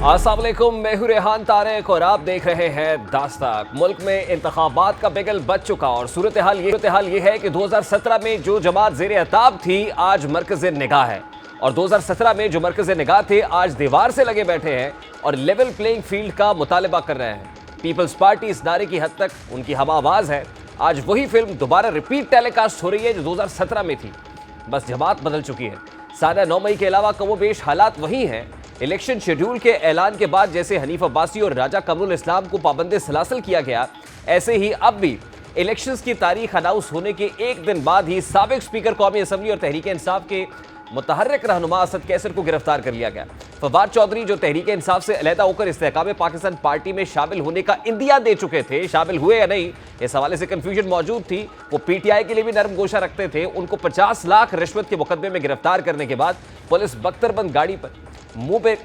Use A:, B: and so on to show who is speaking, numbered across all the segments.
A: अस्सलाम वालेकुम, मैं हूं रेहान तारिक और आप देख रहे हैं दास्ताक। मुल्क में इंतखाबात का बिगल बच चुका और सूरत हाल ये है कि 2017 में जो जमात ज़ेर अताब थी आज मरकज़ निगाह है, और 2017 में जो मरकज़ निगाह थे आज दीवार से लगे बैठे हैं और लेवल प्लेइंग फील्ड का मुतालबा कर रहे हैं। पीपल्स पार्टी इस नारे की हद तक उनकी हम आवाज़ है। आज वही फिल्म दोबारा रिपीट टेलीकास्ट हो रही है जो 2017 में थी, बस जमात बदल चुकी है। सादा 9 मई के अलावा कमोबेश हालात वही हैं। इलेक्शन शेड्यूल के ऐलान के बाद जैसे हनीफ अब्बासी और राजा कमरुल इस्लाम को पाबंद सलासल किया गया, ऐसे ही अब भी इलेक्शंस की तारीख अनाउंस होने के एक दिन बाद ही साबिक स्पीकर कौमी असम्बली और तहरीक इंसाफ के मुतहर्रिक रहनुमा असद कैसर को गिरफ्तार कर लिया गया। फवाद चौधरी जो तहरीक इंसाफ से अलहदा होकर इस्तेहकाम पाकिस्तान पार्टी में शामिल होने का इंदिया दे चुके थे, शामिल हुए या नहीं इस हवाले से कंफ्यूजन मौजूद थी। वो पीटीआई के लिए भी नरम गोशा रखते थे। उनको 50 लाख रिश्वत के मुकदमे में गिरफ्तार करने के बाद पुलिस बख्तरबंद गाड़ी पर मुंह पे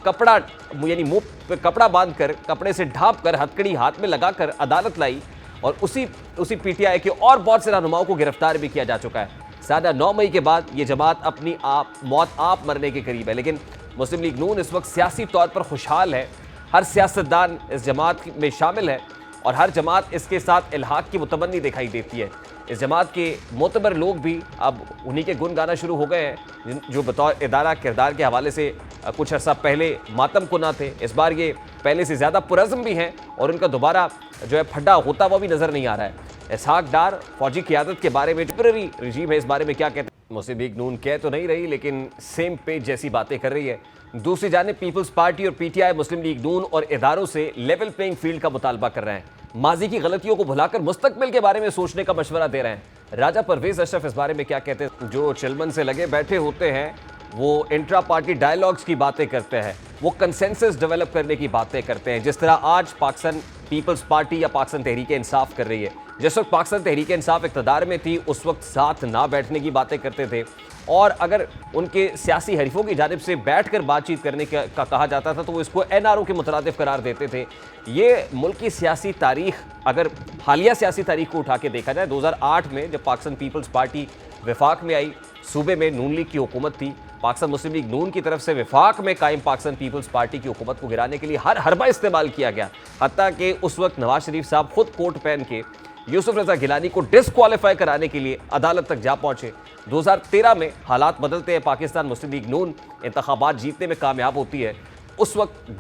A: कपड़ा बांधकर, कपड़े से ढांप कर, हथकड़ी हाथ में लगाकर अदालत लाई और उसी पीटीआई के और बहुत से रहनुमाओं को गिरफ्तार भी किया जा चुका है। सादा 9 मई के बाद ये जमात अपनी मौत आप मरने के करीब है, लेकिन मुस्लिम लीग नून इस वक्त सियासी तौर पर खुशहाल है। हर सियासतदान इस जमात में शामिल है और हर जमात इसके साथ इल्हाक की मुतमन्नी दिखाई देती है। इस जमात के मोतबर लोग भी अब उन्हीं के गुन गाना शुरू हो गए हैं जो बतौर इदारा किरदार के हवाले से कुछ अर्सा पहले मातम कुना थे। इस बार ये पहले से ज़्यादा पुरज़्म भी हैं और उनका दोबारा जो है फड्डा होता हुआ भी नज़र नहीं आ रहा है। इसहाक डार फौजी क़ियादत के बारे में टेम्पररी रजीम है, इस बारे में क्या कहते हैं? मुस्लिम लीग नून कह तो नहीं रही लेकिन सेम पेज जैसी बातें कर रही है। दूसरी जानिब पीपल्स पार्टी और पीटीआई मुस्लिम लीग नून और इदारों से लेवल प्लेइंग फील्ड का मुतालबा कर रहे हैं। माजी की गलतियों को भुलाकर मुस्तकबिल के बारे में सोचने का मशवरा दे रहे हैं। राजा परवेज अशरफ इस बारे में क्या कहते हैं? जो चिलमन से लगे बैठे होते हैं वो इंट्रा पार्टी डायलॉग्स की बातें करते हैं, वो कंसेंसस डेवलप करने की बातें करते हैं, जिस तरह आज पाकिस्तान पीपल्स पार्टी या पाकिस्तान तहरीक इंसाफ कर रही है। जिस वक्त पाकिस्तान तहरीक इंसाफ इक़्तिदार में थी उस वक्त साथ ना बैठने की बातें करते थे, और अगर उनके सियासी हरीफों की जानिब से बैठकर बातचीत करने का कहा जाता था तो वो इसको एनआरओ के मुतरादिफ करार देते थे। ये मुल्क की सियासी तारीख, अगर हालिया सियासी तारीख को उठा के देखा जाए, 2008 में जब पाकिस्तान पीपल्स पार्टी विफाक में आई, सूबे में नून लीग की हुकूमत थी, पाकिस्तान मुस्लिम लीग नून की तरफ से विफाक में कायम पाकिस्तान पीपल्स पार्टी की हुकूमत को गिराने के लिए हर हरबा इस्तेमाल किया गया। हत्ता कि उस वक्त नवाज शरीफ साहब खुद कोट पहन के यूसुफ रजा गिलानी को डिस्क्वालीफाई कराने के लिए अदालत तक जा पहुंचे। 2013 में हालात बदलते हैं, पाकिस्तान मुस्लिम लीग नून इंतखाबात जीतने में कामयाब होती है। उस वक्त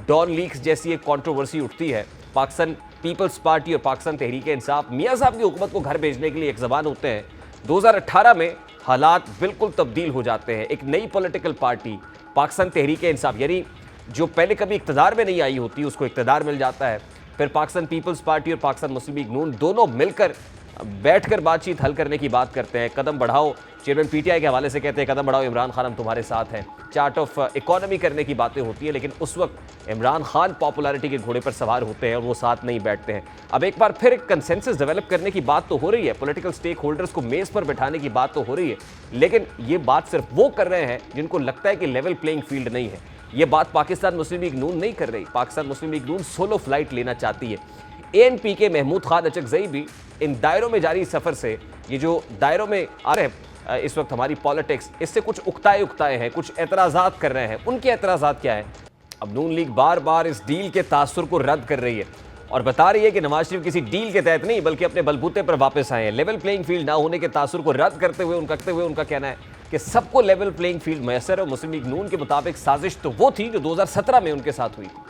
A: डॉन लीक्स जैसी एक कंट्रोवर्सी उठती है। पाकिस्तान पीपल्स पार्टी और पाकिस्तान तहरीक इंसाफ मियाँ साहब की हुकूमत को घर भेजने के लिए एक ज़बान होते हैं। 2018 में हालात बिल्कुल तब्दील हो जाते हैं। एक नई पॉलिटिकल पार्टी पाकिस्तान तहरीक इंसाफ, यानी जो पहले कभी इक़्तिदार में नहीं आई होती, उसको इक़्तिदार मिल जाता है। फिर पाकिस्तान पीपल्स पार्टी और पाकिस्तान मुस्लिम लीग नून दोनों मिलकर बैठकर बातचीत हल करने की बात करते हैं। कदम बढ़ाओ, चेयरमैन पीटीआई के हवाले से कहते हैं कदम बढ़ाओ इमरान खान हम तुम्हारे साथ हैं। चार्ट ऑफ इकोनॉमी करने की बातें होती है, लेकिन उस वक्त इमरान खान पॉपुलैरिटी के घोड़े पर सवार होते हैं और वो साथ नहीं बैठते हैं। अब एक बार फिर कंसेंसस डेवलप करने की बात तो हो रही है, पॉलिटिकल स्टेक होल्डर्स को मेज़ पर बैठाने की बात तो हो रही है, लेकिन ये बात सिर्फ वो कर रहे हैं जिनको लगता है कि लेवल प्लेइंग फील्ड नहीं है। ये बात पाकिस्तान मुस्लिम लीग नून नहीं कर रही। पाकिस्तान मुस्लिम लीग नून सोलो फ्लाइट लेना चाहती है। एएनपी के महमूद खान अचकजई भी इन दायरों में जारी सफ़र से, ये जो दायरों में आ रहे हैं इस वक्त हमारी पॉलिटिक्स, इससे कुछ उकताए हैं, कुछ एतराज़ात कर रहे हैं। उनके एतराज़ात क्या है? अब नून लीग बार बार इस डील के तासुर को रद्द कर रही है और बता रही है कि नवाज शरीफ किसी डील के तहत नहीं बल्कि अपने बलबूते पर वापस आए हैं। लेवल प्लेइंग फील्ड ना होने के तासुर को रद्द करते हुए उनका कहना है कि सबको लेवल प्लेइंग फील्ड मैसर है। और मुस्लिम लीग नून के मुताबिक साजिश तो वो थी जो 2017 में उनके साथ हुई थी।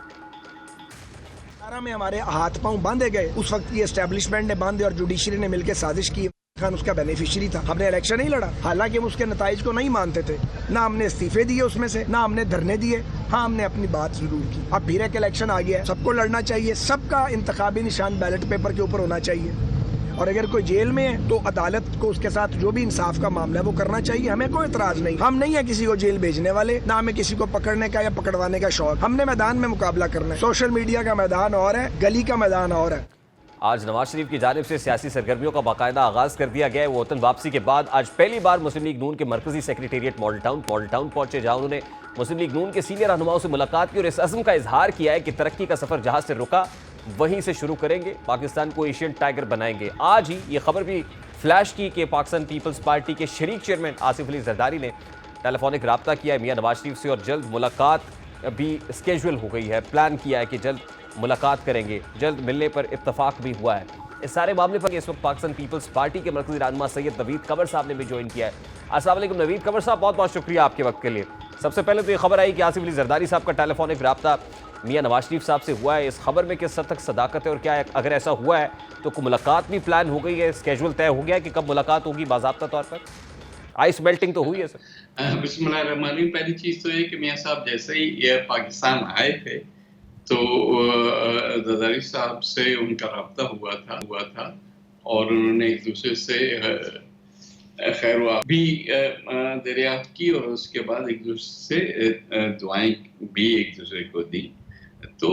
B: में हमारे हाथ पांव बांधे गए, उस वक्त की एस्टेब्लिशमेंट ने बांधे और जुडिशरी ने मिलकर साजिश की। खान उसका बेनिफिशियरी था। हमने इलेक्शन नहीं लड़ा, हालांकि हम उसके नताइज को नहीं मानते थे। ना हमने इस्तीफे दिए उसमें से, ना हमने धरने दिए। हाँ, हमने अपनी बात जरूर की। अब फिर एक इलेक्शन आ गया, सबको लड़ना चाहिए, सबका इंतखाबी निशान बैलेट पेपर के ऊपर होना चाहिए, और अगर कोई जेल में है तो अदालत को उसके साथ जो भी इंसाफ का मामला है वो करना चाहिए। हमें कोई एतराज नहीं। हम नहीं है किसी को जेल भेजने वाले, ना हमें किसी को पकड़ने का या पकड़वाने का शौक। हमने मैदान में मुकाबला करना है। सोशल मीडिया का मैदान और है, गली का मैदान और है।
A: आज नवाज शरीफ की जानिब से सियासी सरगर्मियों का बाकायदा आगाज कर दिया गया है। वो वतन वापसी के बाद आज पहली बार मुस्लिम लीग नून के मरकजी सेक्रेटेरिएट मॉडल टाउन पहुंचे, जहां उन्होंने मुस्लिम लीग नून के सीनियर रहनुमाओं से मुलाकात की और इस अज़्म का इजहार किया है कि तरक्की का सफर जहां से रुका वहीं से शुरू करेंगे, पाकिस्तान को एशियन टाइगर बनाएंगे। आज ही ये खबर भी फ्लैश की कि पाकिस्तान पीपल्स पार्टी के शरीक चेयरमैन आसिफ अली जरदारी ने टेलीफोनिक रब्ता किया है मियां नवाज शरीफ से और जल्द मुलाकात अभी स्केजुअल हो गई है, प्लान किया है कि जल्द मुलाकात करेंगे, जल्द मिलने पर इत्तफाक भी हुआ है। इस सारे मामले पर इस वक्त पाकिस्तान पीपल्स पार्टी के मरकजी रहनुमा सैयद नवीद कमर साहब ने भी ज्वाइन किया है। अस्सलाम वालेकुम नवीद कमर साहब, बहुत बहुत शुक्रिया आपके वक्त के लिए। सबसे पहले तो ये खबर आई कि आसिफ अली जरदारी साहब का टेलीफोनिक रब्ता मियां नवाज शरीफ साहब से हुआ है। इस खबर में किस हद तक सदाकत है और क्या है, अगर ऐसा हुआ है तो मुलाकात भी प्लान हो गई है, स्केजुअल तय हो गया है कि कब मुलाकात होगी बाज़ाब्ता तौर पर? आइस मेल्टिंग तो हुई है सर?
C: बिस्मिल्लाहिर्रहमानिर्रहीम। पहली चीज तो ये कि मियां साहब जैसे ही ये पाकिस्तान आए थे तो जरदारी साहब से उनका रब्ता हुआ था और उन्होंने एक दूसरे से खैर भी दरियाफ्त की और उसके बाद एक दूसरे से दुआएं भी एक दूसरे को दी। तो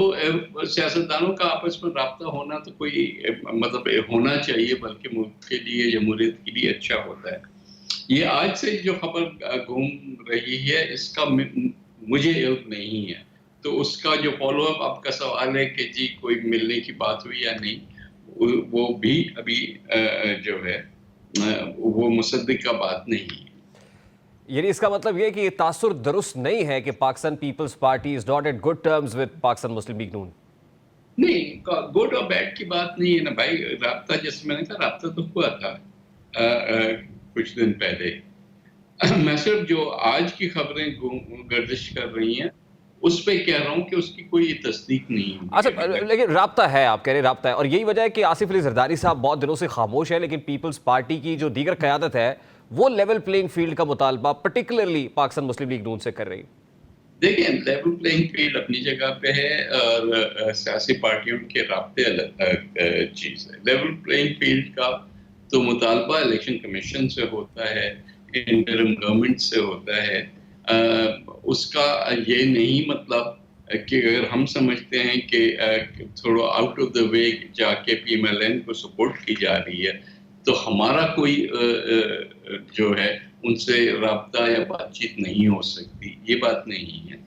C: सियासतदानों का आपस में रब्ता होना तो कोई मतलब होना चाहिए, बल्कि मुल्क के लिए, जमहूरियत के लिए अच्छा होता है। ये आज से जो खबर घूम रही है इसका मुझे इल्म नहीं है, तो उसका जो फॉलो अप आपका सवाल है कि जी कोई मिलने की बात हुई या नहीं, वो भी अभी जो है वो मुसद्दिक का बात नहीं है।
A: यानी इसका मतलब ये कि ये तासुर दुरुस्त नहीं है कि Pakistan Peoples Party is not at good terms with Pakistan Muslim League Noon?
C: नहीं, गुड और बैड की बात नहीं है ना भाई। राब्ता, जैसे मैंने कहा, राब्ता तो हुआ था कुछ दिन पहले। मैं सिर्फ जो आज की खबरें गर्दिश कर रही हैं उस पे कह रहा हूँ कि उसकी कोई तस्दीक नहीं है।
A: अच्छा, लेकिन राब्ता है, आप कह रहे राब्ता है, और यही वजह है कि आसिफ अली जरदारी साहब बहुत दिनों से खामोश है, लेकिन पीपल्स पार्टी की जो दीगर क़यादत है वो लेवल प्लेइंग फील्ड का मुतालबा पर्टिकुलरली पाकिस्तान मुस्लिम लीग नून से कर रही है।
C: देखिए, लेवल प्लेइंग फील्ड अपनी जगह पे है और सियासी पार्टियों के राब्ते अलग चीज़ है। लेवल प्लेइंग फील्ड का तो मुतालबा इलेक्शन कमीशन से होता है, इंटरिम गवर्नमेंट से होता है। उसका ये नहीं मतलब कि अगर हम समझते हैं कि थोड़ा आउट ऑफ द वे जाके पीएमएलएन को सपोर्ट की जा रही है तो हमारा कोई जो है उनसे राब्ता या बातचीत नहीं हो सकती, ये बात नहीं है।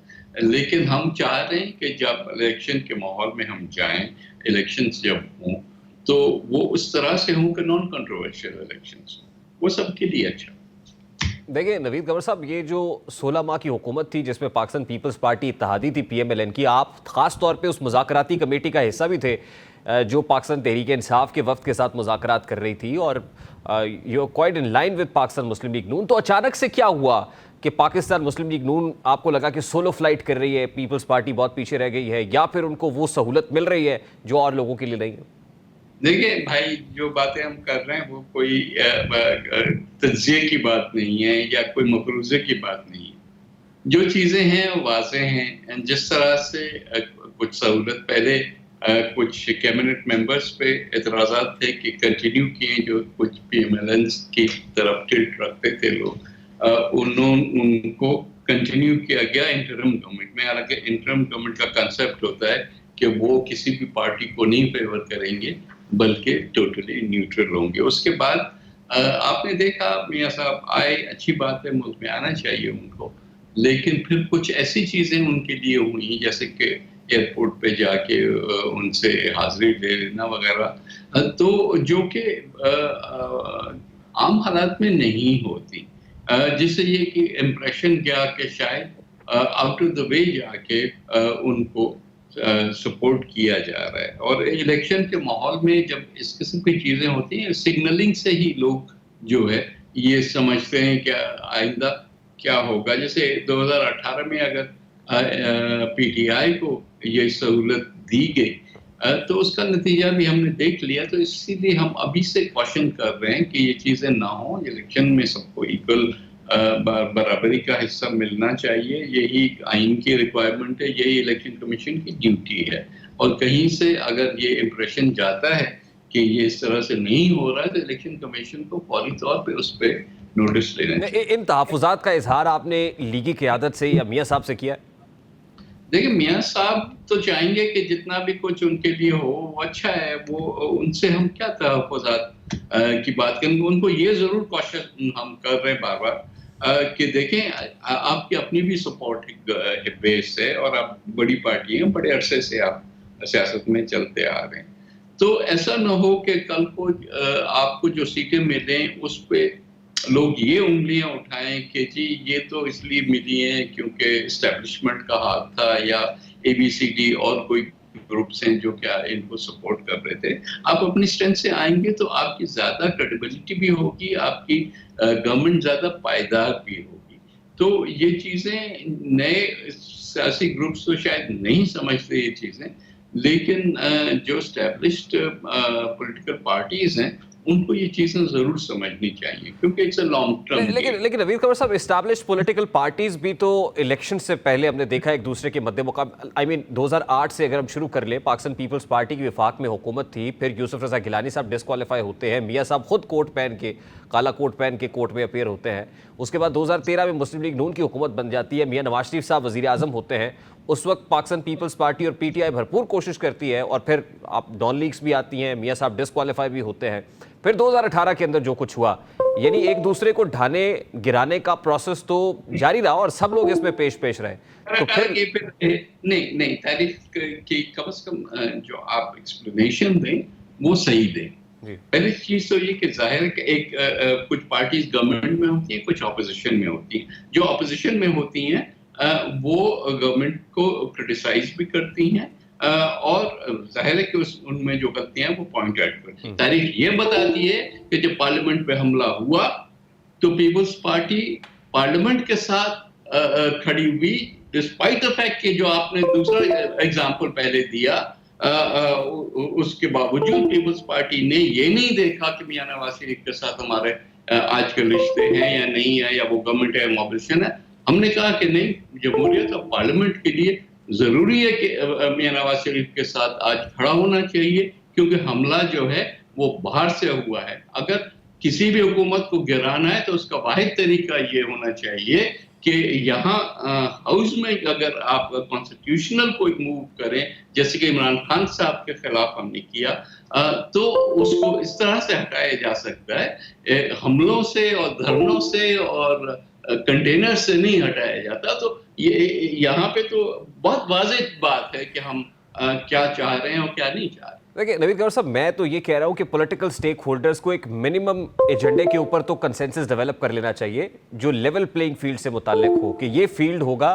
C: लेकिन हम चाह रहे हैं कि जब इलेक्शन के माहौल में हम जाएं, इलेक्शंस जब हों तो वो उस तरह से हों कि नॉन कंट्रोवर्शियल इलेक्शंस हों, वो सबके लिए अच्छा।
A: देखिए नवीद कमर साहब, ये जो 16 माह की हुकूमत थी जिसमें पाकिस्तान पीपल्स पार्टी इत्तेहादी थी पीएमएलएन की, आप ख़ास तौर पे उस मुज़ाकराती कमेटी का हिस्सा भी थे जो पाकिस्तान तहरीक इंसाफ के वफ्द के साथ मुज़ाकरात कर रही थी, और you quite in line with Pakistan Muslim League Noon. तो अचानक से क्या हुआ कि पाकिस्तान मुस्लिम लीग नून आपको लगा कि सोलो फ्लाइट कर रही है, पीपल्स पार्टी बहुत पीछे रह गई है, या फिर उनको वो सहूलत मिल रही है जो और लोगों के लिए नहीं है?
C: देखिए भाई, जो बातें हम कर रहे हैं वो कोई तज्जिए की बात नहीं है या कोई मफरूज़े की बात नहीं है। जो चीज़ें हैं वाज़ेह हैं। जिस तरह से कुछ सहूलत पहले कुछ कैबिनेट मेंबर्स पे एतराज़ात थे कि कंटिन्यू किए, जो कुछ पीएमएलएन की तरफ टिल्ट रखते थे लोग, उनको कंटिन्यू किया गया इंटरिम गवर्नमेंट में। हालांकि इंटरिम गवर्नमेंट का कंसेप्ट होता है कि वो किसी भी पार्टी को नहीं फेवर करेंगे बल्कि टोटली न्यूट्रल होंगे। उसके बाद आपने देखा मियां साहब आए, अच्छी बात है, मुल्क में आना चाहिए उनको, लेकिन फिर कुछ ऐसी चीज़ें उनके लिए हुई जैसे कि एयरपोर्ट पे जाके उनसे हाजिरी ले लेना वगैरह, तो जो कि आम हालात में नहीं होती, जिससे ये कि इम्प्रेशन गया कि शायद आउट ऑफ द वे जाके उनको सपोर्ट किया जा रहा है। और इलेक्शन के माहौल में जब इस किस्म की चीज़ें होती हैं, सिग्नलिंग से ही लोग जो है ये समझते हैं कि आइंदा क्या होगा। जैसे 2018 में अगर पीटीआई को ये सहूलत दी गई तो उसका नतीजा भी हमने देख लिया। तो इसीलिए हम अभी से क्वेश्चन कर रहे हैं कि ये चीज़ें ना हो। इलेक्शन में सबको इक्वल बराबरी का हिस्सा मिलना चाहिए, यही आइन की रिक्वायरमेंट है, यही इलेक्शन कमीशन की ड्यूटी है। और कहीं से अगर ये इम्प्रेशन जाता है कि ये इस तरह से नहीं हो रहा है तो इलेक्शन कमीशन को फौरी तौर पे उस पर नोटिस लेना चाहिए।
A: इन तहफ़्फ़ुज़ात का इजहार आपने लीगी क़यादत से या मियां साहब से किया है?
C: देखिए, मियां साहब तो चाहेंगे कि जितना भी कुछ उनके लिए हो वो अच्छा है। वो उनसे हम क्या तहफ़्फ़ुज़ात की बात करेंगे, उनको ये ज़रूर क्वेश्चन हम कर रहे हैं बार बार कि देखें, आपकी अपनी भी सपोर्ट बेस है और आप बड़ी पार्टी हैं, बड़े अरसे से आप सियासत में चलते आ रहे हैं। तो ऐसा ना हो कि कल को आपको जो सीटें मिलें उस पे लोग ये उंगलियां उठाएं कि जी ये तो इसलिए मिली हैं क्योंकि एस्टेब्लिशमेंट का हाथ था, या एबीसीडी और कोई ग्रुप्स हैं जो क्या इनको सपोर्ट कर रहे थे। आप अपनी स्ट्रेंथ से आएंगे तो आपकी ज्यादा क्रेडिबिलिटी भी होगी, आपकी गवर्नमेंट ज्यादा पायदार भी होगी। तो ये चीजें नए सियासी ग्रुप्स तो शायद नहीं समझते ये चीजें, लेकिन जो एस्टेब्लिश्ड पॉलिटिकल पार्टीज हैं उनको ये चीजें जरूर समझनी चाहिए, क्योंकि इट्स अ लॉन्ग टर्म।
A: लेकिन नवीद कंवर साहब, एस्टैब्लिश्ड पॉलिटिकल पार्टीज भी तो इलेक्शन से पहले हमने देखा एक दूसरे के मध्य मुकाबले, आई मीन 2008 से अगर हम शुरू कर लें, पाकिस्तान पीपल्स पार्टी की वफाक में हुकूमत थी, फिर यूसुफ रजा गिलानी साहब डिस्क्वालीफाई होते हैं, मियाँ साहब खुद कोट पहन के, काला कोट पहन के कोर्ट में अपीयर होते हैं। उसके बाद 2013 में मुस्लिम लीग नून की हुकूमत बन जाती है, मियाँ नवाज शरीफ साहब वजीर आजम होते हैं। उस वक्त पाकिस्तान पीपल्स पार्टी और पीटीआई भरपूर कोशिश करती है, और फिर आप नॉन लीग्स भी आती हैं, मियाँ साहब डिस्क्वालीफाई भी होते हैं। फिर 2018 के अंदर जो कुछ हुआ, यानी एक दूसरे को ढाने गिराने का प्रोसेस तो जारी रहा और सब लोग इसमें पेश रहे। तो फिर
C: नहीं तारीफ की कम से कम जो आप एक्सप्लेनेशन दें वो सही दें। पहली चीज तो ये कि जाहिर है कि एक कुछ पार्टीज गवर्नमेंट में होती हैं, कुछ ऑपोजिशन में होती हैं। जो ऑपोजिशन में होती हैं वो गवर्नमेंट को क्रिटिसाइज भी करती हैं, और जाहिर है कि उनमें जो गलतियां हैं वो पॉइंट आउट करती हैं। तारीख ये बताती है कि जब पार्लियामेंट पे हमला हुआ तो पीपल्स पार्टी पार्लियामेंट के साथ खड़ी हुई, डिस्पाइट द फैक्ट कि जो आपने दूसरा एग्जांपल पहले दिया, उसके बावजूद पीपल्स पार्टी ने ये नहीं देखा कि मियां नवाज शरीफ के साथ हमारे आजकल रिश्ते हैं या नहीं है, या वो गवर्नमेंट है ऑपोजिशन है। हमने कहा कि नहीं, जमहूरियत और पार्लियामेंट के लिए जरूरी है कि मियां नवाज शरीफ के साथ आज खड़ा होना चाहिए, क्योंकि हमला जो है वो बाहर से हुआ है। अगर किसी भी हुकूमत को गिराना है तो उसका वाहिद तरीका ये होना चाहिए कि यहाँ हाउस में अगर आप कॉन्स्टिट्यूशनल कोई मूव करें, जैसे कि इमरान खान साहब के खिलाफ हमने किया, तो उसको इस तरह से हटाया जा सकता है, हमलों से और धरनों से और कंटेनर से नहीं हटाया जाता। तो ये यहाँ पे तो बहुत वाज़ेह बात है कि हम क्या चाह रहे हैं और क्या नहीं चाह रहे।
A: देखिए नवीद कंवर साहब, मैं तो ये कह रहा हूँ कि पॉलिटिकल स्टेक होल्डर्स को एक मिनिमम एजेंडे के ऊपर तो कंसेंसस डेवलप कर लेना चाहिए, जो लेवल प्लेइंग फील्ड से मुताल्लिक हो, कि ये फील्ड होगा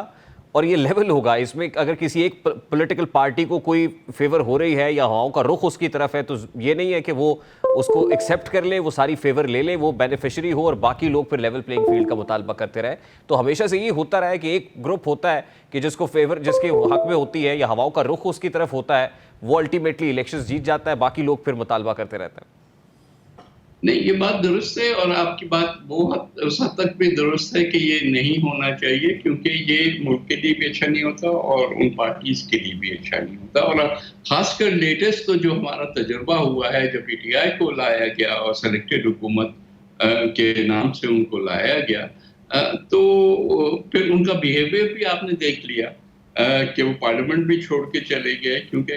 A: और ये लेवल होगा। इसमें अगर किसी एक पॉलिटिकल पार्टी को कोई फेवर हो रही है या हवाओं का रुख उसकी तरफ है, तो ये नहीं है कि वो उसको एक्सेप्ट कर ले, वो सारी फेवर ले ले, वो बेनिफिशियरी हो और बाकी लोग फिर लेवल प्लेइंग फील्ड का मुतालबा करते रहे। तो हमेशा से ये होता रहा है कि एक ग्रुप होता है कि जिसको फेवर, जिसके हक में होती है या हवाओं का रुख उसकी तरफ होता है, वो अल्टीमेटली इलेक्शंस जीत जाता है, बाकी लोग फिर मुतालबा करते रहते हैं।
C: नहीं, ये बात दुरुस्त है, और आपकी बात बहुत उस हद तक भी दुरुस्त है कि ये नहीं होना चाहिए, क्योंकि ये मुल्क के लिए भी अच्छा नहीं होता और उन पार्टीज के लिए भी अच्छा नहीं होता। और खासकर लेटेस्ट तो जो हमारा तजुर्बा हुआ है, जब पीटीआई को लाया गया और सेलेक्टेड हुकूमत के नाम से उनको लाया गया, तो फिर उनका बिहेवियर भी आपने देख लिया कि वो पार्लियामेंट भी छोड़ के चले गए, क्योंकि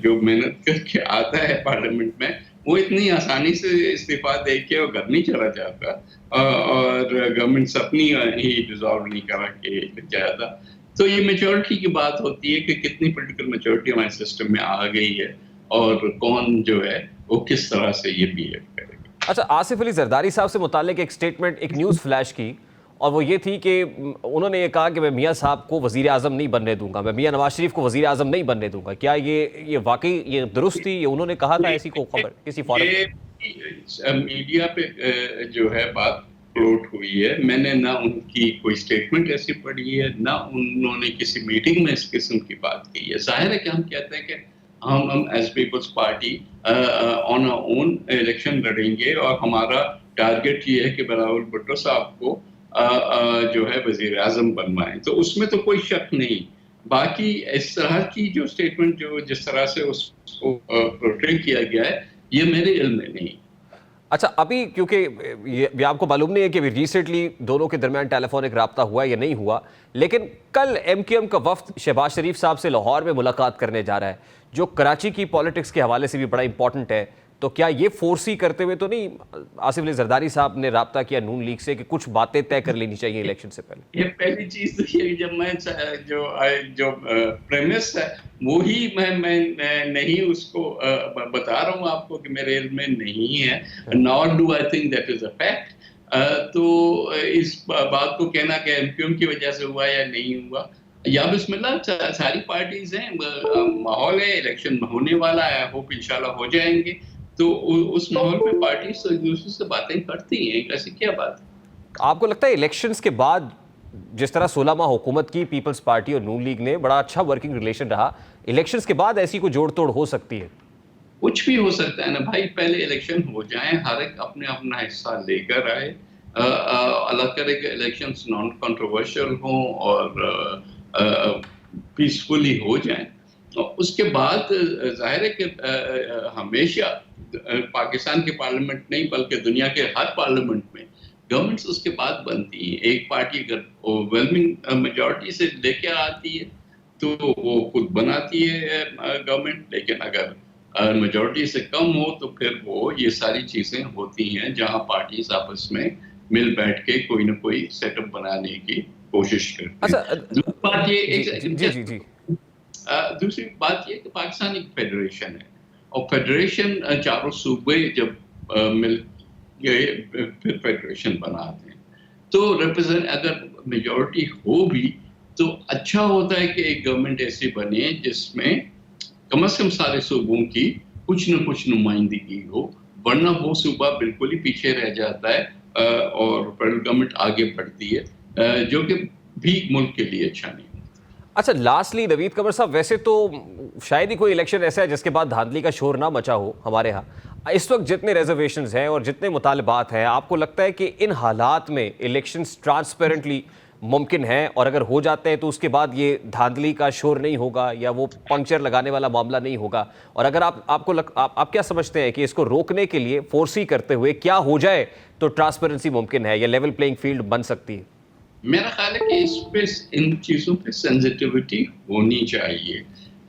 C: जो मेहनत करके आता है पार्लियामेंट में वो इतनी आसानी से इस्तीफा दे के और घर नहीं चला जाता, और गवर्नमेंट अपनी ही डिसॉल्व नहीं करा के जाता। तो ये मेजॉरिटी की बात होती है कि कितनी पॉलिटिकल मेजॉरिटी हमारे सिस्टम में आ गई है और कौन जो है वो किस तरह से ये बिहेव करेगा।
A: अच्छा, आसिफ अली जरदारी साहब से मुताल्लिक एक स्टेटमेंट, एक न्यूज़ फ्लैश की, और वो ये थी कि उन्होंने ये कहा कि मैं मियाँ साहब को वज़ीर आज़म नहीं बनने दूंगा, मैं मियाँ नवाज शरीफ को वज़ीर आज़म नहीं बनने दूंगा। क्या ये वाकई ये दुरुस्त थी? ये उन्होंने कहा था ऐसी को खबर किसी फोरम?
C: मीडिया पे जो है बात फ्लोट हुई है, मैंने ना उनकी कोई स्टेटमेंट ऐसी पढ़ी है, ना उन्होंने किसी मीटिंग में इस किस्म की बात की है। जाहिर है कि हम कहते हैं कि हम as peoples party on our own election लड़ेंगे, और हमारा टारगेट ये है कि बिलावल भुट्टो साहब को जो है वजीर आजम बनवाएं, तो उसमें तो कोई शक नहीं। बाकी इस तरह की जो स्टेटमेंट जो जिस तरह से उसको पोर्ट्रे किया गया है, ये मेरे इल्म में नहीं।
A: अच्छा, अभी क्योंकि ये आपको मालूम नहीं है कि अभी रिसेंटली दोनों के दरमियान टेलीफोनिक रब्ता हुआ या नहीं हुआ, लेकिन कल एमक्यूएम का वफ्द शहबाज शरीफ साहब से लाहौर में मुलाकात करने जा रहा है, जो कराची की पॉलिटिक्स के हवाले से भी बड़ा इंपॉर्टेंट है। तो क्या ये फोर्सी करते हुए तो नहीं आसिफ अली जरदारी साहब ने राब्ता किया नून लीग से कि कुछ बातें तय कर लेनी चाहिए इलेक्शन से पहले?
C: ये पहली चीज तो ये, जब मैं जो प्रेमिस है वही मैं नहीं उसको बता रहा हूँ आपको कि मेरे इल्म में नहीं है, nor do I think that is a fact. तो इस बात को कहना कि एमक्यूएम की वजह से हुआ या नहीं हुआ, या बिस्मिल्लाह, सारी पार्टीज हैं, माहौल है, इलेक्शन होने वाला है, होप इंशाल्लाह हो जाएंगे। तो उस माहौल में पार्टीज तो एक दूसरे से बातें करती हैं, ऐसी क्या बात है?
A: आपको लगता है इलेक्शंस के बाद जिस तरह 16 माह हुकूमत की पीपल्स पार्टी और नून लीग ने, बड़ा अच्छा वर्किंग रिलेशन रहा, इलेक्शंस के बाद ऐसी कोई जोड़ तोड़ हो सकती है?
C: कुछ भी हो सकता है ना भाई, पहले इलेक्शन हो जाएं, हर एक अपने अपना हिस्सा लेकर आए, अल्लाह करे कि इलेक्शंस नॉन कंट्रोवर्शियल हों और पीसफुली हो जाएं। और उसके बाद जाहिर है कि हमेशा पाकिस्तान के पार्लियामेंट नहीं बल्कि दुनिया के हर पार्लियामेंट में गवर्नमेंट्स उसके बाद बनती है। एक पार्टी अगर ओवरवेलमिंग मेजॉरिटी से लेकर आती है तो वो खुद बनाती है गवर्नमेंट, लेकिन अगर मेजॉरिटी से कम हो तो फिर वो ये सारी चीजें होती हैं जहां पार्टीज आपस में मिल बैठ के कोई ना कोई सेटअप बनाने की कोशिश करती
A: अच्छा,
C: हैं। दूसरी बात ये
A: जी जी जी।
C: दूसरी बात ये कि पाकिस्तान एक फेडरेशन है, और फेडरेशन चारों सूबे जब मिल गए फिर फेडरेशन बनाते हैं, तो रिप्रेजेंट अगर मेजॉरिटी हो भी तो अच्छा होता है कि एक गवर्नमेंट ऐसी बने जिसमें कम से कम सारे सूबों की कुछ न कुछ नुमाइंदगी हो, वरना वो सूबा बिल्कुल ही पीछे रह जाता है और फेडरल गवर्नमेंट आगे बढ़ती है, जो कि भी मुल्क के लिए अच्छा नहीं।
A: अच्छा, लास्टली नवीद कमर साहब, वैसे तो शायद ही कोई इलेक्शन ऐसा है जिसके बाद धांधली का शोर ना मचा हो हमारे यहाँ। इस वक्त जितने रिजर्वेशंस हैं और जितने मुतालबात हैं, आपको लगता है कि इन हालात में इलेक्शंस ट्रांसपेरेंटली मुमकिन है, और अगर हो जाते हैं तो उसके बाद ये धांधली का शोर नहीं होगा या वो पंक्चर लगाने वाला मामला नहीं होगा? और अगर आप क्या समझते हैं कि इसको रोकने के लिए फोर्सी करते हुए क्या हो जाए तो ट्रांसपेरेंसी मुमकिन है या लेवल प्लेइंग फील्ड बन सकती है?
C: मेरा ख्याल है कि इस पे, इन चीज़ों पे सेंसिटिविटी होनी चाहिए।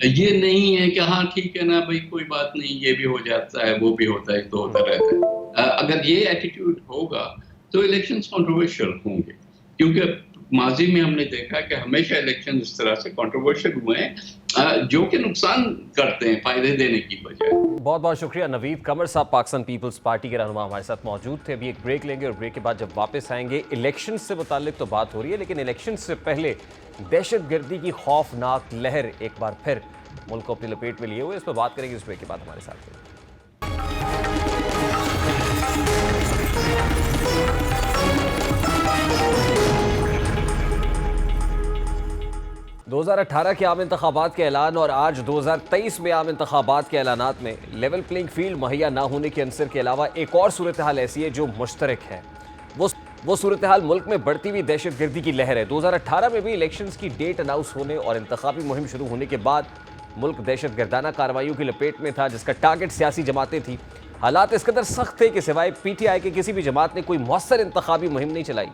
C: ये नहीं है कि हाँ ठीक है ना भाई, कोई बात नहीं, ये भी हो जाता है, वो भी होता है, तो होता रहता है। अगर ये एटीट्यूड होगा तो इलेक्शंस कंट्रोवर्शियल होंगे, क्योंकि माजी में हमने देखा कि हमेशा इलेक्शन इस तरह से कंट्रोवर्शियल हुए हैं जो कि नुकसान करते हैं फायदे देने की बजाय।
A: बहुत बहुत शुक्रिया नवीद कमर साहब, पाकिस्तान पीपल्स पार्टी के रहनुमा हमारे साथ मौजूद थे। अभी एक ब्रेक लेंगे और ब्रेक के बाद जब वापस आएंगे, इलेक्शन से मुतालिक तो बात हो रही है, लेकिन इलेक्शन से पहले दहशतगर्दी की खौफनाक लहर एक बार फिर मुल्क को अपनी लपेट में लिए हुए, इस पर बात करेंगे। इस ब्रेक के बाद हमारे साथ 2018 के आम इंतखाबात के ऐलान और आज 2023 में आम इंतखाबात के ऐलानात में लेवल प्लेइंग फील्ड मुहैया ना होने के अंसर के अलावा एक और सूरत हाल ऐसी है जो मुश्तरक है। वो सूरत हाल मुल्क में बढ़ती हुई दहशतगर्दी की लहर है। 2018 में भी इलेक्शंस की डेट अनाउंस होने और इंतखाबी मुहिम शुरू होने के बाद मुल्क दहशत गर्दाना कार्रवाइयों की लपेट में था, जिसका टारगेट सियासी जमातें थी। हालात इस कदर सख्त थे कि सिवाय PTI के किसी भी जमात ने कोई मौसर इंतखाबी मुहिम नहीं चलाई।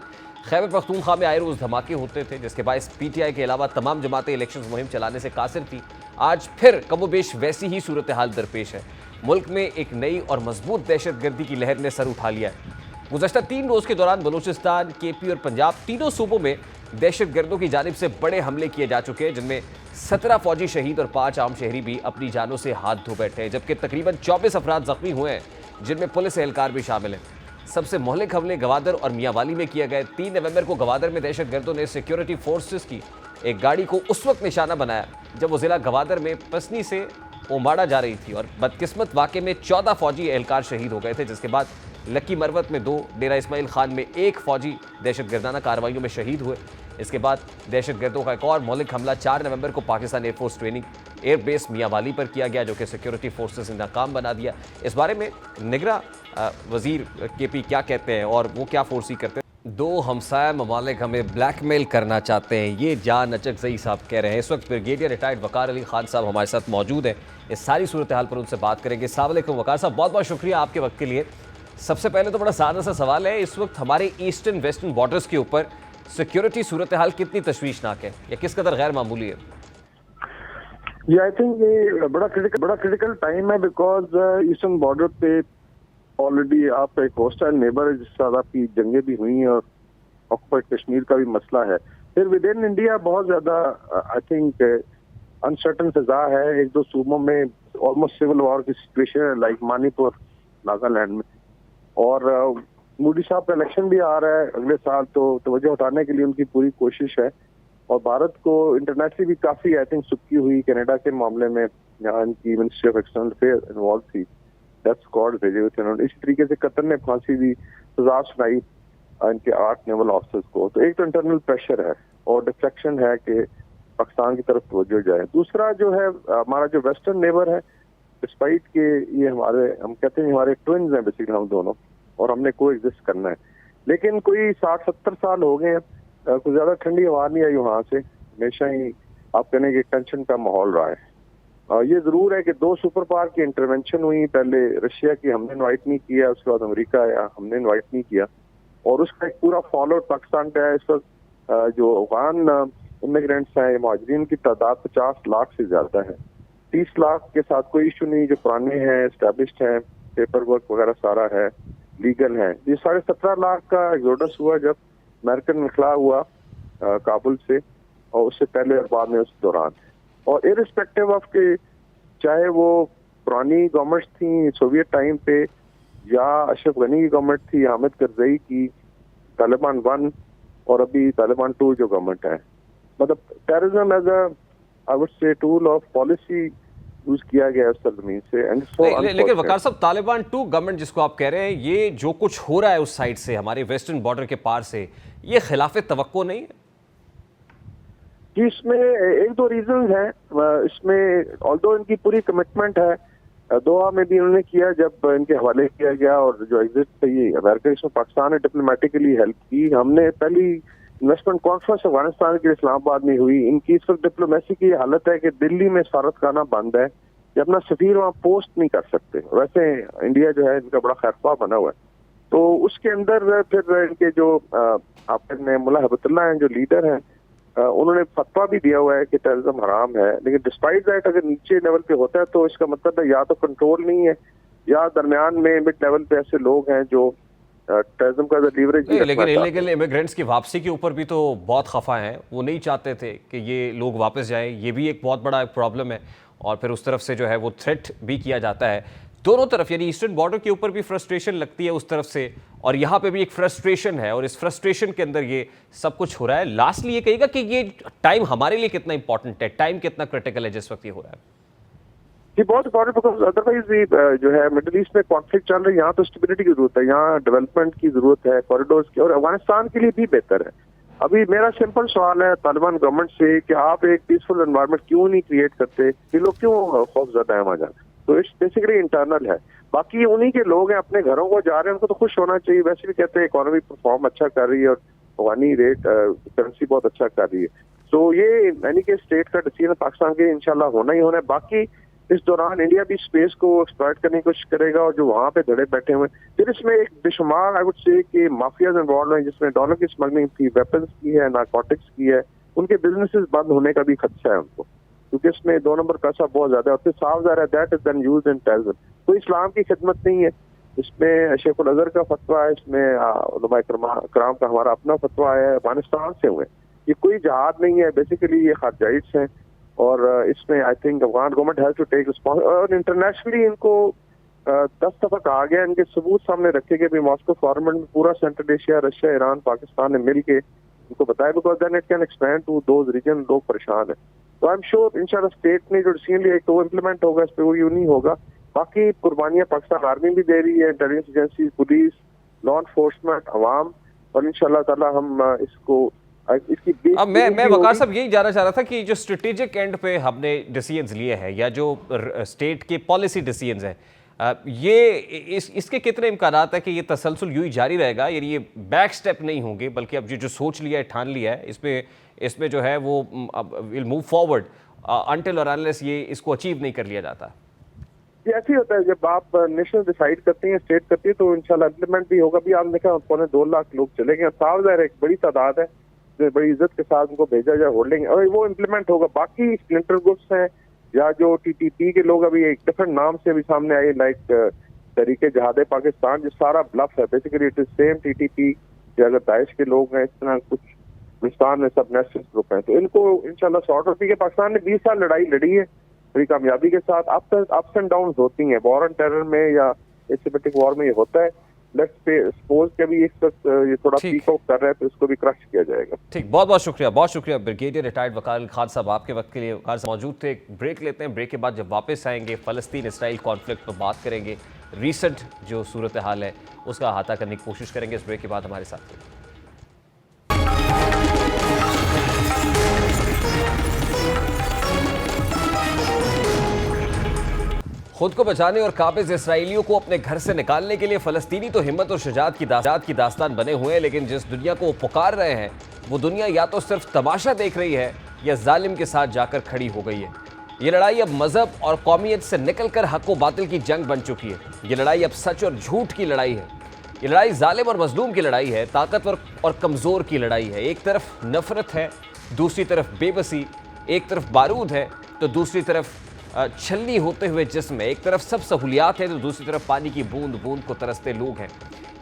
A: खैबर पख्तूनख्वा में आए रोज़ धमाके होते थे, जिसके बायस PTI के अलावा तमाम जमातें इलेक्शन मुहिम चलाने से कासिर थी। आज फिर कमोबेश वैसी ही सूरत हाल दरपेश है। मुल्क में एक नई और मजबूत दहशतगर्दी की लहर ने सर उठा लिया है। गुज़श्ता 3 रोज़ के दौरान बलूचिस्तान, KP और पंजाब तीनों सूबों में दहशतगर्दों की जानिब से बड़े हमले किए जा चुके हैं, जिनमें 17 फौजी शहीद और 5 आम शहरी भी अपनी जानों से हाथ धो बैठे हैं, जबकि तकरीबन 24 अफराद जख्मी हुए हैं, जिनमें पुलिस एहलकार भी शामिल हैं। सबसे मोहलिक हमले गवादर और मियांवाली में किए गए। 3 नवंबर को गवादर में दहशतगर्दों ने सिक्योरिटी फोर्सेस की एक गाड़ी को उस वक्त निशाना बनाया जब वो जिला गवादर में पसनी से ओमाड़ा जा रही थी, और बदकिस्मत वाक़े में 14 फौजी एहलकार शहीद हो गए थे, जिसके बाद लक्की मरवत में 2, डेरा इस्माइल खान में 1 फौजी दहशतगर्दाना कार्रवाइयों में शहीद हुए। इसके बाद दहशतगर्दों का एक और मौलिक हमला 4 नवंबर को Pakistan air force training airbase Mianwali पर किया गया, जो कि सिक्योरिटी फोर्सेस ने नाकाम बना दिया। इस बारे में निगरां वजीर KP क्या कहते हैं और वो क्या फोर्सी करते हैं? 2 हमसाया ममालिक हमें ब्लैकमेल करना चाहते हैं, ये जान अचकज़ई साहब कह रहे हैं। इस वक्त ब्रिगेडियर रिटायर्ड वकार अली खान साहब हमारे साथ मौजूद हैं। इस सारी सूरत हाल पर उनसे बात करेंगे। अस्सलाम वालेकुम वकार साहब, बहुत बहुत शुक्रिया आपके वक्त के लिए। सबसे पहले तो बड़ा सादा सा सवाल है, इस वक्त हमारे ईस्टर्न वेस्टर्न बॉर्डर्स के ऊपर सिक्योरिटी सूरत हाल कितनी तशवीशनाक है या किस कदर गैर मामूली है?
D: ये आई थिंक ये बड़ा क्रिटिकल टाइम है, बिकॉज ईस्टर्न बॉर्डर पे ऑलरेडी आप एक हॉस्टाइल नेबर है, जिसके साथ आपकी जंगें भी हुई हैं और ऑक्युपाइड कश्मीर का भी मसला है। फिर विद इन इंडिया बहुत ज्यादा आई थिंक अनसर्टन फिजा है। 1-2 सूबों में ऑलमोस्ट सिविल वॉर की सिचुएशन है, लाइक मणिपुर, नागालैंड में। और मोदी साहब का इलेक्शन भी आ रहा है अगले साल, तो तवज्जो हटाने के लिए उनकी पूरी कोशिश है। और भारत को इंटरनेशनली भी काफी आई थिंक सुक्की हुई कनाडा के मामले में, जहाँ इनकी ministry of external affair involve थी, डेथ स्क्वाड भेजे हुए थे उन्होंने। इसी तरीके से कतर ने फांसी दी, सजा सुनाई इनके 8 नेवल ऑफिसर्स को। तो एक तो इंटरनल प्रेशर है और डिफ्लेक्शन है कि पाकिस्तान की तरफ तवज्जो जाए। दूसरा जो है हमारा जो वेस्टर्न नेबर है, डिस्पाइट के ये हमारे, हम कहते हैं हमारे ट्विन्स हैं बेसिकली हम दोनों, और हमने को एग्जिस्ट करना है। लेकिन कोई 60-70 साल हो गए हैं, कुछ ज्यादा ठंडी हवा नहीं आई वहां से, हमेशा ही आप कहने कि टेंशन का माहौल रहा है। ये जरूर है कि 2 सुपर पावर की इंटरवेंशन हुई, पहले रशिया की हमने इन्वाइट नहीं किया, उसके बाद अमेरिका आया, हमने इन्वाइट नहीं किया, और उसका एक पूरा फॉलो पाकिस्तान का है। इस वक्त जो अफगान इमिग्रेंट्स हैं, महाजरीन की तादाद 50 लाख से ज्यादा है। 30 लाख के साथ कोई इशू नहीं, जो पुराने हैं, एस्टेब्लिश्ड हैं, पेपर वर्क वगैरह सारा है, लीगल है। ये 17.5 लाख का एक्सोडस हुआ जब अमेरिकन इनखला हुआ काबुल से, और उससे पहले और बाद में उस दौरान। और इरिस्पेक्टिव ऑफ के चाहे वो पुरानी गवर्नमेंट्स थी सोवियत टाइम पे, या अशरफ गनी की गवर्नमेंट थी, हामिद करजई की, तालिबान 1 और अभी तालिबान 2 जो गवर्नमेंट है, मतलब terrorism as I would say tool of policy use किया गया उस सरजमीन से। एंड
A: लेकिन वकार साहब, तालिबान 2 गवर्नमेंट जिसको आप कह रहे हैं, ये जो कुछ हो रहा है उस साइड से, हमारे वेस्टर्न बॉर्डर के पार से, ये खिलाफ तवक्को नहीं है?
D: जी, इसमें 1-2 रीजन है। इसमें ऑल्दो इनकी पूरी कमिटमेंट है, दोहा में भी उन्होंने किया जब इनके हवाले किया गया, और जो एग्जिट थे ये अमेरिका, इसमें पाकिस्तान ने डिप्लोमेटिकली हेल्प की। हमने पहली इन्वेस्टमेंट कॉन्फ्रेंस अफगानिस्तान के इस्लामाबाद में हुई। इनकी इस वक्त डिप्लोमेसी की हालत है कि दिल्ली में सफारतखाना बंद है, ये अपना सफीर वहाँ पोस्ट नहीं कर सकते। वैसे इंडिया जो है इनका बड़ा खैरख्वाह बना हुआ है। तो उसके अंदर फिर इनके जो आपने मुल्ला हिबतुल्लाह हैं जो लीडर हैं, उन्होंने फतवा भी दिया हुआ है कि टेररिज्म हराम है। लेकिन डिस्पाइट दैट अगर नीचे लेवल पे होता है तो इसका मतलब है या तो कंट्रोल नहीं है, या दरमियान में मिड लेवल पे ऐसे लोग हैं जो टेररिज्म का लीवरेज।
A: लेकिन इलीगल इमिग्रेंट्स की वापसी के ऊपर भी तो बहुत खफा हैं, वो नहीं चाहते थे कि ये लोग वापस जाएं, ये भी एक बहुत बड़ा प्रॉब्लम है। और फिर उस तरफ से जो है वो थ्रेट भी किया जाता है दोनों तरफ, यानी ईस्टर्न बॉर्डर के ऊपर भी फ्रस्ट्रेशन लगती है उस तरफ से, और यहाँ पे भी एक फ्रस्ट्रेशन है, और इस फ्रस्ट्रेशन के अंदर ये सब कुछ हो रहा है। लास्टली ये कहेगा कि ये टाइम हमारे लिए कितना इंपॉर्टेंट है, टाइम कितना क्रिटिकल है जिस वक्त ये हो रहा है?
D: जी, बहुत इंपॉर्टेंट, बिकॉज अदरवाइज जो है मिडिल ईस्ट में कॉन्फ्लिक्ट चल रहा है, यहाँ तो स्टेबिलिटी की जरूरत है, यहाँ डेवलपमेंट की जरूरत है, कॉरिडोर्स की, और अफगानिस्तान के लिए भी बेहतर है। अभी मेरा सिंपल सवाल है तालिबान गवर्नमेंट से कि आप एक पीसफुल एनवायरनमेंट क्यों नहीं क्रिएट करते? ये लोग क्यों खौफ ज़्यादा है वहाँ जाना? तो इट्स बेसिकली इंटरनल है। बाकी उन्हीं के लोग हैं, अपने घरों को जा रहे हैं, उनको तो खुश होना चाहिए। वैसे भी कहते हैं इकोनॉमी परफॉर्म अच्छा कर रही है और अफगानी रेट करेंसी बहुत अच्छा कर रही है। तो ये यानी कि स्टेट का डिसीजन पाकिस्तान के इंशाल्लाह होना ही होना है। बाकी इस दौरान इंडिया भी स्पेस को एक्सप्लॉइट करने की कोशिश करेगा, और जो वहाँ पे धड़े बैठे हुए, फिर इसमें एक बेशुमार आई वुड से कि माफियाज इन्वॉल्व हैं, जिसमें डॉलर की स्मगलिंग की, वेपन्स की है, नारकोटिक्स की है, उनके बिजनेसेस बंद होने का भी खदशा है उनको, क्योंकि इसमें 2 नंबर पैसा बहुत ज्यादा है। और फिर साफ ज़ाहिर है that is then used in terrorism. तो इस्लाम की खिदमत नहीं है इसमें। शेखुल अजहर का फतवा है इसमें, उलमा कराम का हमारा अपना फतवा है, अफगानिस्तान से हुए। ये कोई जहाद नहीं है, बेसिकली ये खारजाइट्स हैं, और इसमें I think Afghan government has to take response. और इंटरनेशनली इनको 10 दफा कहा गया, इनके सबूत सामने रखे गए भी। मॉस्को फॉर्मेट में पूरा central Asia, Russia, Iran, Pakistan ने मिल के इनको बताया, because then it can expand to those region. लोग परेशान है, तो आई एम श्योर इंशाल्लाह स्टेट ने जो डिसीजन लिया तो इम्प्लीमेंट होगा, इस पर वो यूं नहीं होगा। बाकी कुर्बानियां पाकिस्तान आर्मी भी दे रही है, intelligence agency, police, law enforcement, अवाम, और इंशाल्लाह ताला हम इसको इसकी।
A: अब मैं वकार साहब यही जानना चाह रहा था कि जो स्ट्रेटेजिक एंड पे हमने डिसीजंस लिए हैं, या जो स्टेट के पॉलिसी डिसीजंस हैं, ये इसके कितने इम्कानात है कि ये तसलसल यूं ही जारी रहेगा, यानी ये बैक स्टेप नहीं होंगे, बल्कि अब जो सोच लिया है, ठान लिया है, इसमें जो है वो विल मूव फॉरवर्ड अनटिल और अनलेस ये इसको अचीव नहीं कर लिया जाता?
D: ये ऐसे ही होता है, जब आप नेशनल डिसाइड करती हैं, स्टेट करती है, तो इंशाल्लाह इम्प्लीमेंट भी होगा। भी आपने देखा 2.25 लाख लोग चले गए, साफ ज़ाहिर एक बड़ी तादाद है, जो बड़ी इज्जत के साथ उनको भेजा जाए होल्डिंग, और वो इम्प्लीमेंट होगा। बाकी स्प्लिंटर ग्रुप्स हैं, या जो टीटीपी के लोग अभी एक डिफरेंट नाम से अभी सामने आए, लाइक तरीके जहाद पाकिस्तान, जो सारा ब्लफ है, basically it is same TTP. अगर दाइश के लोग हैं, इस तरह कुछ हिंदुस्तान में सब नेशनल ग्रुप हैं, तो इनको इंशाल्लाह सॉर्ट आउट। पाकिस्तान ने 20 साल लड़ाई लड़ी है बड़ी कामयाबी के साथ। अप्स एंड डाउन होती हैं, वॉर एंड टेरर में या एसिमेटिक वॉर में ये होता है, लेट्स सपोज कि अभी एक ये थोड़ा
A: ठीक।
D: पीक आउट कर रहा है तो इसको भी क्रश किया जाएगा।
A: ठीक, बहुत बहुत शुक्रिया ब्रिगेडियर रिटायर्ड वकाल खान साहब, आपके वक्त के लिए वकाल साहब मौजूद थे। एक ब्रेक लेते हैं, ब्रेक के बाद जब वापस आएंगे फ़लस्तीन इसराइल कॉन्फ्लिक्ट पर बात करेंगे, रीसेंट जो सूरत हाल है उसका अहाता करने की कोशिश करेंगे। इस ब्रेक के बाद हमारे साथ रहिए। खुद को बचाने और काबिज इसराइलियों को अपने घर से निकालने के लिए फ़लस्तीनी तो हिम्मत और शुजात की दास्तान बने हुए हैं, लेकिन जिस दुनिया को वो पुकार रहे हैं वो दुनिया या तो सिर्फ तमाशा देख रही है या जालिम के साथ जाकर खड़ी हो गई है। ये लड़ाई अब मजहब और कौमियत से निकलकर हक व बातिल की जंग बन चुकी है। ये लड़ाई अब सच और झूठ की लड़ाई है। ये लड़ाई जालिम और मजलूम की लड़ाई है, ताकतवर और कमज़ोर की लड़ाई है। एक तरफ नफरत है, दूसरी तरफ बेबसी। एक तरफ बारूद है तो दूसरी तरफ छलनी होते हुए जिस्म है। एक तरफ सब सहूलियात है तो दूसरी तरफ पानी की बूंद बूंद को तरसते लोग हैं।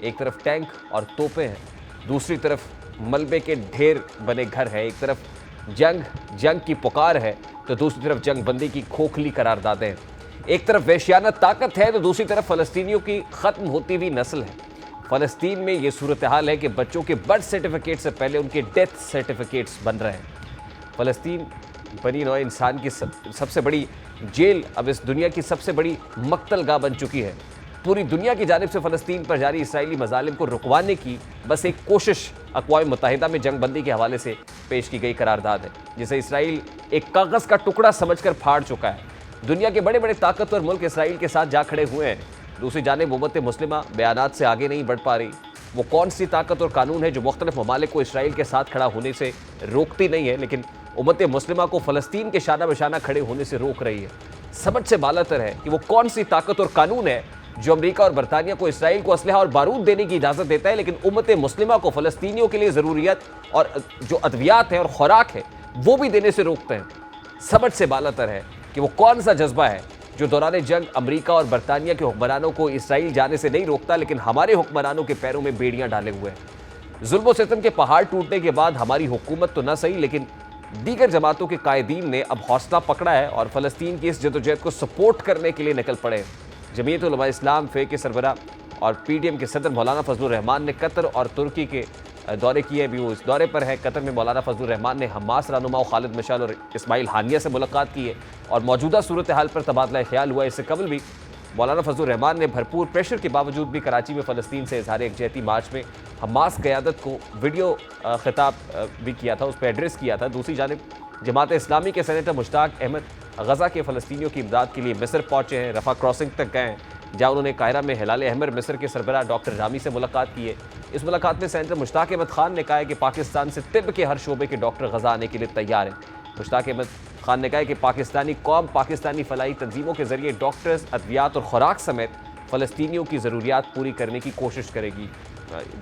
A: एक तरफ टैंक और तोपें हैं, दूसरी तरफ मलबे के ढेर बने घर हैं। एक तरफ जंग की पुकार है तो दूसरी तरफ जंग बंदी की खोखली करारदादें हैं। एक तरफ वहशियाना ताकत है तो दूसरी तरफ फ़लस्तीनियों की ख़त्म होती हुई नस्ल है। फ़लस्तीन में ये सूरत हाल है कि बच्चों के बर्थ सर्टिफिकेट से पहले उनके डेथ सर्टिफिकेट्स बन रहे हैं। फ़लस्तीन बनी नौ इंसान की सबसे बड़ी जेल अब इस दुनिया की सबसे बड़ी मक्तलगाह बन चुकी है। पूरी दुनिया की जानिब से फ़लस्तीन पर जारी इसराइली मज़ालिम को रुकवाने की बस एक कोशिश अक़वाम मुत्तहिदा में जंग बंदी के हवाले से पेश की गई करारदाद है, जिसे इसराइल एक कागज़ का टुकड़ा समझकर फाड़ चुका है। दुनिया के बड़े बड़े ताकतवर मुल्क इसराइल के साथ जा खड़े हुए हैं। दूसरी जानिब उम्मत मुस्लिमा बयानात से आगे नहीं बढ़ पा रही। वो कौन सी ताकत और कानून है जो मुख्तलिफ ममालिक को इसराइल के साथ खड़ा होने से रोकती नहीं है, लेकिन उम्मत मुस्लिमा को फ़लस्तीन के शाना बशाना खड़े होने से रोक रही है। समझ से बालातर है कि वो कौन सी ताकत और कानून है जो अमेरिका और बरतानिया को इसराइल को असलहा और बारूद देने की इजाज़त देता है, लेकिन उम्मत मुस्लिमा को फ़लस्तीनियों के लिए ज़रूरियत और जो अद्वियात है और खुराक है वो भी देने से रोकते हैं। समझ से बालातर है कि वो कौन सा जज्बा है जो दौरान जंग अमेरिका और बरतानिया के हुक्मरानों को इसराइल जाने से नहीं रोकता, लेकिन हमारे हुक्मरानों के पैरों में बेड़ियाँ डाले हुए हैं। जुल्म व सितम के पहाड़ टूटने के बाद हमारी हुकूमत तो न सही, लेकिन दीगर जमातों के कायदीन ने अब हौसला पकड़ा है और फ़लस्तीन की इस जदोजहद को सपोर्ट करने के लिए निकल पड़े। जमीयत उलमा इस्लाम फ़े के सरबरा और PDM के सदर मौलाना फजलुर रहमान ने कतर और तुर्की के दौरे किए। अभी वो इस दौरे पर है। कतर में मौलाना फजलुर रहमान ने हमास रहनुमाओं खालिद मशाल और इस्माइल हानिया से मुलाकात की है और मौजूदा सूरत हाल पर तबादला ख्याल हुआ। इससे कबल भी मौलाना फजलुर रहमान ने भरपूर प्रेशर के बावजूद भी कराची में फ़लस्तीन से इजहार यकजहती मार्च में हमास क़यादत को वीडियो खिताब भी किया था, उस पर एड्रेस किया था। दूसरी जानिब जमात इस्लामी के सेनेटर मुश्ताक अहमद गज़ा के फ़लस्तीनियों की इमदाद के लिए मिस्र पहुँचे हैं, रफ़ा क्रॉसिंग तक गए हैं, जहाँ उन्होंने कायरा में हिलाल अहमर मिस्र के सरबराह डॉक्टर रामी से मुलाकात की है। इस मुलाकात में सेनेटर मुश्ताक अहमद खान ने कहा है कि पाकिस्तान से तिब के हर शोबे के डॉक्टर गज़ा आने के लिए तैयार हैं। मुश्ताक अहमद खान ने कहा कि पाकिस्तानी कौम पाकिस्तानी फलाई तंजीमों के जरिए डॉक्टर्स, अद्वियात और खुराक समेत फ़लस्तीनियों की ज़रूरियात पूरी करने की कोशिश करेगी।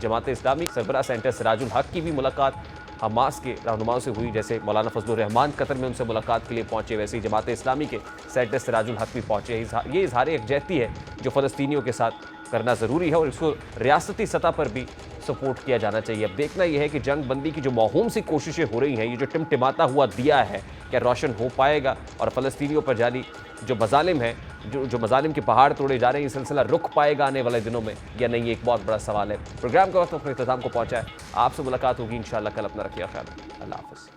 A: जमात इस्लामी सरबराह सेनेटर सिराजुल हक की भी मुलाकात हमास के रहनुमाओं से हुई। जैसे मौलाना फजलुर रहमान कतर में उनसे मुलाकात के लिए पहुंचे, वैसे ही जमात इस्लामी के सेनेटर सिराजुल हक भी पहुंचे। ये इजहार यकजहती है जो फ़लस्तीनियों के साथ करना ज़रूरी है और इसको रियासती सतह पर भी सपोर्ट किया जाना चाहिए। अब देखना यह है कि जंग बंदी की जो मौहूम सी कोशिशें हो रही हैं, ये जो टिमटिमाता हुआ दिया है, क्या रोशन हो पाएगा और फ़लस्तीनियों पर जारी जो मज़ालिम है, जो मज़ालिम के पहाड़ तोड़े जा रहे हैं, ये सिलसिला रुक पाएगा आने वाले दिनों में या नहीं, ये एक बहुत बड़ा सवाल है। प्रोग्राम का वक्त अपने इख्तिताम को पहुँचा है। आपसे मुलाकात होगी इंशाअल्लाह कल। अपना रखिए ख्याल। अल्लाह हाफ़िज़।